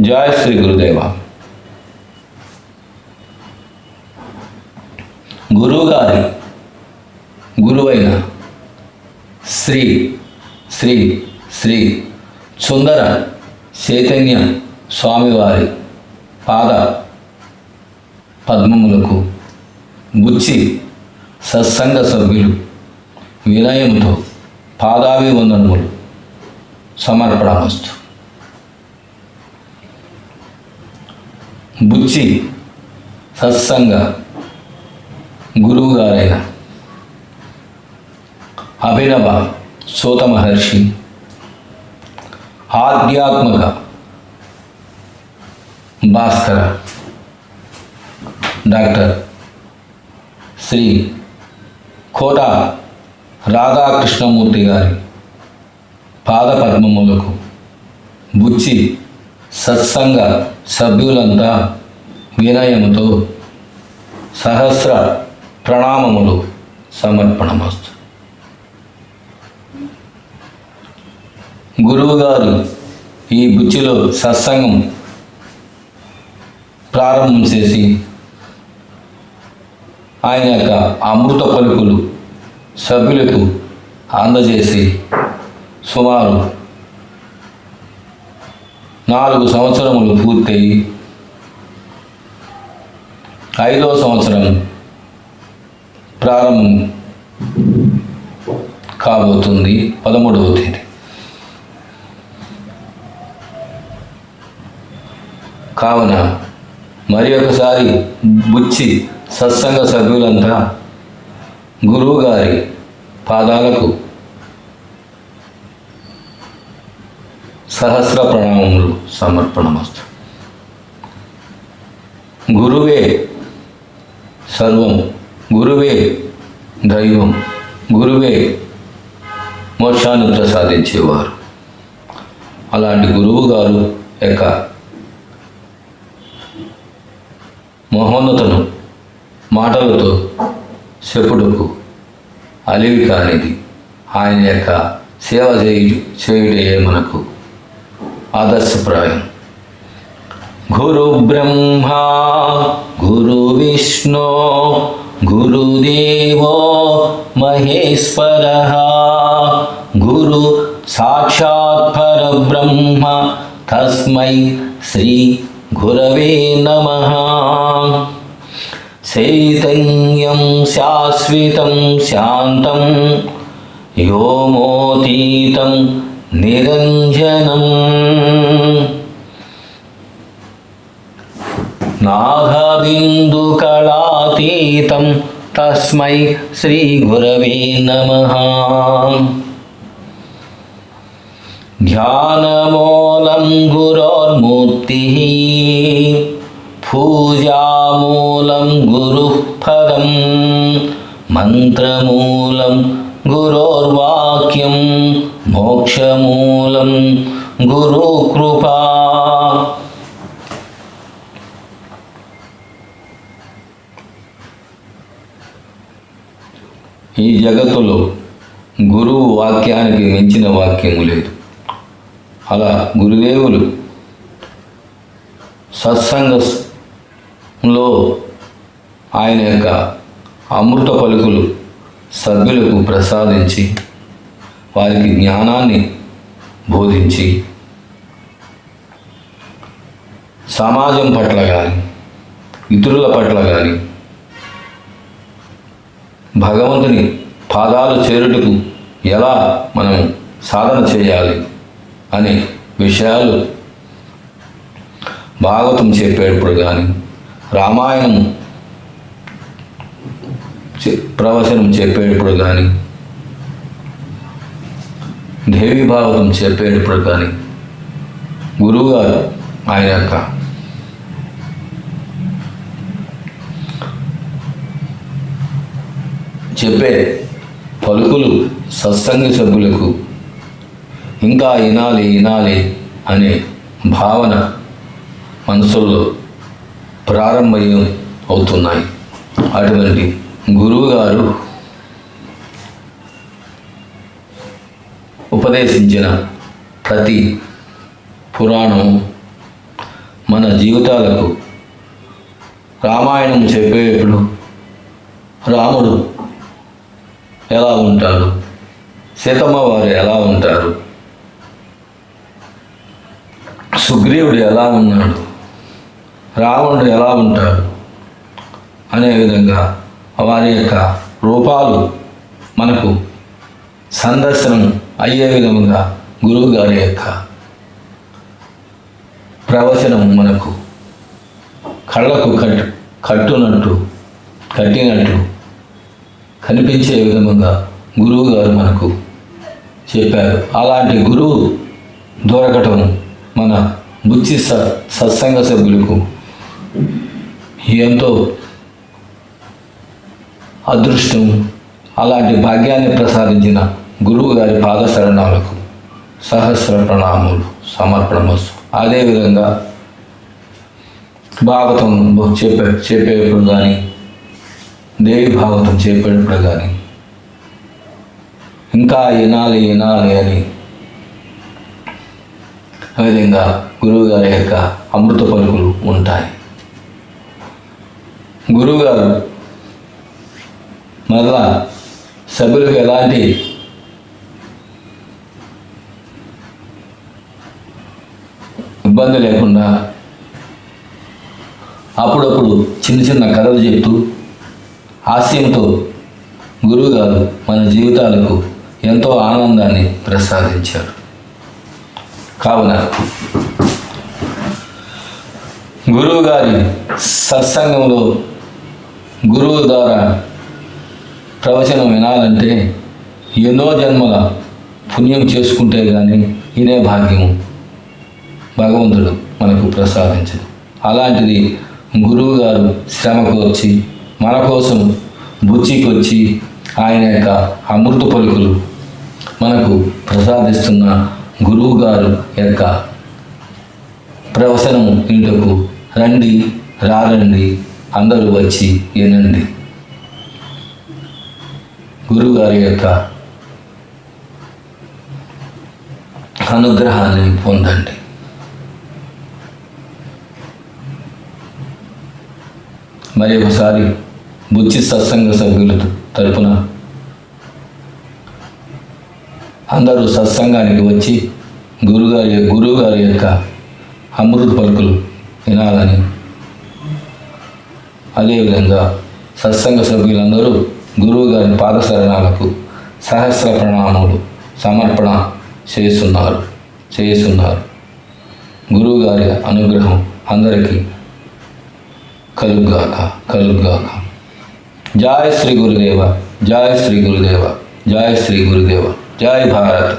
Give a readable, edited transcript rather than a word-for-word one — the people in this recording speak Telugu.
జయ శ్రీ గురుదేవ. గురువుగారి గురువైన శ్రీ శ్రీ శ్రీ సుందర చైతన్య స్వామివారి పాద పద్మములకు బుచ్చి సత్సంగ సభ్యులు వినయముతో పాదాభివందనములు సమర్పణమస్తు. బుచ్చి సత్సంగ గురువుగారైన అభినవ సూత మహర్షి ఆధ్యాత్మిక భాస్కర డాక్టర్ శ్రీ కోట రాధాకృష్ణమూర్తి గారి పాదపద్మములకు బుచ్చి సత్సంగ సభ్యులంతా వినయముతో సహస్ర ప్రణామములు సమర్పణమస్తు. గురువుగారు ఈ బుచ్చిలో సత్సంగం ప్రారంభం చేసి ఆయన యొక్క అమృత పలుకులు సభ్యులకు అందజేసి సుమారు 4 సంవత్సరములు పూర్తయి 5వ సంవత్సరం ప్రారంభం కాబోతుంది 13వ తేదీ. కావున మరి ఒకసారి బుచ్చి సత్సంగ సభ్యులంతా గురువుగారి పాదాలకు సహస్ర ప్రణామములు సమర్పణమస్తు. గురువే సర్వం, గురువే దైవం, గురువే మోక్షాన్ని ప్రసాదించేవారు. అలాంటి గురువు గారు యొక్క మహోన్నతను మాటలతో చెప్పుటకు అలివి కానిది. ఆయన యొక్క సేవ చేయుటే మనకు ఆదర్శప్రాయం. గురు బ్రహ్మ గురు విష్ణు గురుదేవో మహేశ్వర గురు సాక్షాత్ పరబ్రహ్మ తస్మై శ్రీ గురవే నమః. చైతన్యం శాశ్వతం శాంతం వ్యోమోతీతం నిరంజనం నాదబిందుకళాతీతం తస్మై శ్రీ గురవే నమః. ధ్యానమూలం గురోర్మూర్తిః పూజామూలం గురుః పదం మంత్రమూలం గురోర్వాక్యం మోక్షమూలం గురు కృపా. ఈ జగత్తులో గురువు వాక్యానికి మించిన వాక్యము లేదు. అలా గురుదేవులు సత్సంగంలో ఆయన యొక్క అమృత పలుకులు సభ్యులకు ప్రసాదించి వారికి జ్ఞానాన్ని బోధించి సమాజం పట్ల కానీ ఇతరుల పట్ల కానీ భగవంతుని పాదాలు చేరుటకు ఎలా మనం సాధన చేయాలి అనే విషయాలు భాగవతం చెప్పేటప్పుడు కానీ రామాయణం ప్రవచనం చెప్పేటప్పుడు కానీ దేవి భాగవతం చెప్పేటప్పుడు కానీ గురువుగారు ఆయన యొక్క చెప్పే పలుకులు సత్సంగ సభ్యులకు ఇంకా వినాలి వినాలి అనే భావన మనసుల్లో ప్రారంభం అవుతున్నాయి. అటువంటి గురువుగారు ఉపదేశించిన ప్రతి పురాణం మన జీవితాలకు రామాయణం చెప్పేటప్పుడు రాముడు ఎలా ఉంటాడు, సీతమ్మ వారు ఎలా ఉంటారు, సుగ్రీవుడు ఎలా ఉన్నాడు, రావణుడు ఎలా ఉంటాడు అనే విధంగా వారి యొక్క రూపాలు మనకు సందర్శనం అయ్యే విధంగా గురువు గారి యొక్క ప్రవచనం మనకు కళ్ళకు కట్టినట్టు కనిపించే విధంగా గురువు గారు మనకు చెప్పారు. అలాంటి గురువు దొరకటం మన బుచ్చి సత్సంగ సభ్యులకు ఎంతో అదృష్టం. అలాంటి భాగ్యాన్ని ప్రసాదించిన గురువు గారి పాదశరణాలకు సహస్ర ప్రణామములు సమర్పణమస్తు. అదేవిధంగా భాగవతం చెప్పేటప్పుడు కానీ, దేవి భాగవతం చెప్పేటప్పుడు కానీ ఇంకా వినాలి అని ఆ విధంగా గురువుగారి యొక్క అమృత పలుకులు ఉంటాయి. గురువుగారు మరలా సభ్యులకు ఎలాంటి ఇబ్బంది లేకుండా అప్పుడప్పుడు చిన్న కథలు చెప్తూ హాస్యంతో గురువుగారు మన జీవితాలకు ఎంతో ఆనందాన్ని ప్రసాదించారు. కావున గురువుగారి సత్సంగంలో గురువు ద్వారా ప్రవచనం వినాలంటే ఎన్నో జన్మల పుణ్యం చేసుకుంటే కానీ వినే భాగ్యము భగవంతుడు మనకు ప్రసాదించదు. అలాంటిది గురువు గారు శ్రమకు వచ్చి మన కోసం బుచ్చికి వచ్చి ఆయన యొక్క అమృత పలుకులు మనకు ప్రసాదిస్తున్న గురువు గారు యొక్క ప్రవచనం ఇంటకు రారండి అందరూ వచ్చి వినండి. గురువుగారి యొక్క అనుగ్రహాన్ని పొందండి. మరి ఒకసారి బుచ్చి సత్సంగ సభ్యుల తరపున అందరూ సత్సంగానికి వచ్చి గురువుగారి యొక్క అమృత పలుకులు వినాలని, అదేవిధంగా సత్సంగ సభ్యులందరూ గురువుగారి పాదశరణాలకు సహస్ర ప్రణామములు సమర్పణ చేస్తున్నారు. గురువుగారి అనుగ్రహం అందరికీ కలుగుగాక. జై శ్రీ గురుదేవ, జై శ్రీ గురుదేవ, జై శ్రీ గురుదేవ, జై భారత్.